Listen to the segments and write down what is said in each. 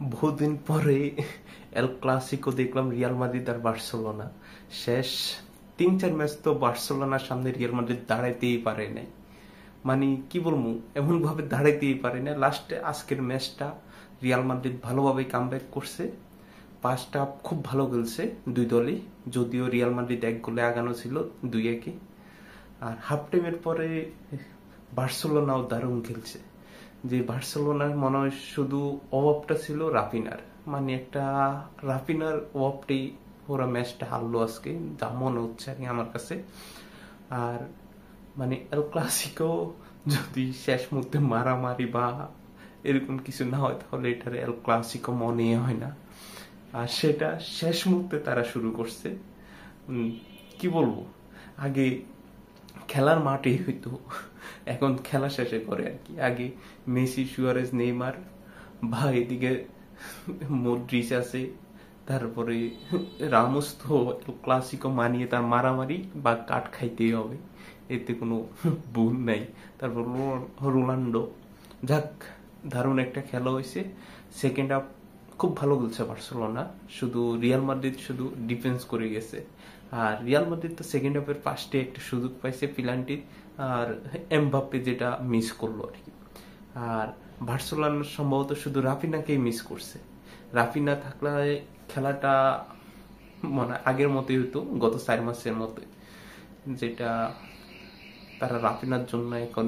বহুদিন পরে El Clasico দেখলাম, রিয়াল মাদ্রিদ আর বার্সেলোনা। শেষ 3-4 ম্যাচ তো বার্সেলোনার সামনে রিয়াল মাদ্রিদ দাঁড়াইতেই পারে নাই। মানে কি বলবো, এমন ভাবে দাঁড়াইতেই পারে না। লাস্টে আজকের ম্যাচটা রিয়াল মাদ্রিদ ভালোভাবে কামব্যাক করছে। পাঁচটা খুব ভালো খেলছে দুই দলই, যদিও রিয়াল মাদ্রিদ 1 গোলে আগানো ছিল 2-1। আর হাফ টাইমের পরে বার্সেলোনাও দারুণ খেলছে। যে বার্সেলোনার মনে হয় শুধু অভাবটা ছিল রাফিনার, মানে একটা রাফিনার অভাবটাই ওরা ম্যাচটা হারলো আজকে, যা মনে হচ্ছে আর কি আমার কাছে। আর মানে এল ক্লাসিকো যদি শেষ মুহূর্তে মারামারি বা এরকম কিছু না হয়, তাহলে এটার এল ক্লাসিকো মনে হয় না। আর সেটা শেষ মুহূর্তে তারা শুরু করছে। কি বলবো, আগে খেলার মাঠে হইতো, এখন খেলা শেষে করে আর কি। আগে মেসি, সুয়ারেজ, নেইমার, বা এদিকে মডরিচ আছে, তারপরে রামোস তো ক্লাসিকো মানিয়ে তার মারামারি বা কাট খাইতেই হবে, এতে কোনো ভুল নাই। তারপর রোনাল্ডো, যাক দারুণ একটা খেলা হয়েছে। সেকেন্ড হাফ খুব ভালো খেলছে বার্সেলোনা, শুধু রিয়াল মাদ্রিদ শুধু ডিফেন্স করে গেছে। আর রিয়াল মাদ্রিদ তো সেকেন্ড হাফের ফার্স্টে একটা সুযোগ পাইছে পেনাল্টি, আর এমবাপ্পে যেটা মিস করলো আর কি। আর বার্সেলোনা সম্ভবত শুধু রাফিনাকেই মিস করছে। রাফিনা থাকলে খেলাটা মানে আগের মতোই হতো, গত 4 মাসের মতো, যেটা তারা রাফিনার জন্য এখন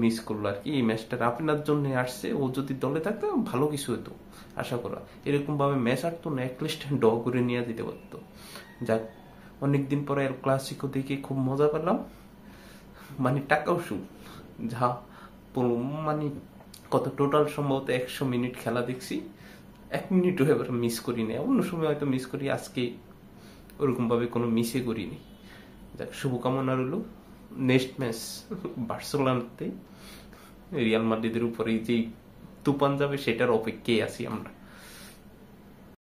মিস করলো আর কি। এই ম্যাচটা রাফিনার জন্য আসছে, ও যদি দলে থাকতো ভালো কিছু হতো আশা করা। এরকম ভাবে ম্যাচ আটতো না, অ্যাটলিস্ট ড্র করে নিয়ে দিতে পারতো। যাক, অনেকদিন পরে এল ক্লাসিকো দেখে খুব মজা পেলাম। মানে টাকাও শুন যা মানে কত টোটাল সম্ভবত 100 মিনিট খেলা দেখছি, 1 মিনিটও এবার মিস করি না। অন্য সময় হয়তো মিস করি, আজকে ওরকম ভাবে কোনো মিসে করিনি। যাক, শুভকামনা রইল নেক্সট ম্যাচ বার্সেলোনাতে রিয়াল মাদ্রিদের উপরে যেই তুফান যাবে সেটার অপেক্ষায় আছি আমরা।